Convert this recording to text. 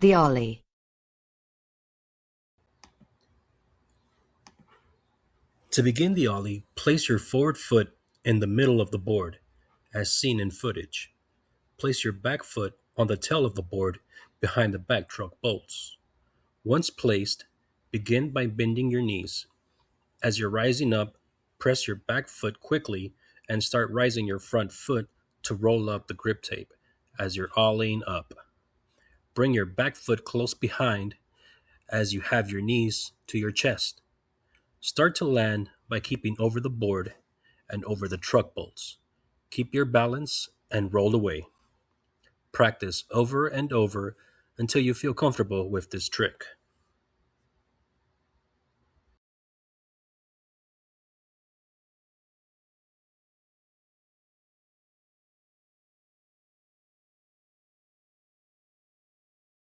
The Ollie. To begin the ollie, place your forward foot in the middle of the board, as seen in footage. Place your back foot on the tail of the board behind the back truck bolts. Once placed, begin by bending your knees. As you're rising up, press your back foot quickly and start rising your front foot to roll up the grip tape as you're ollieing up. Bring your back foot close behind as you have your knees to your chest. Start to land by keeping over the board and over the truck bolts. Keep your balance and roll away. Practice over and over until you feel comfortable with this trick.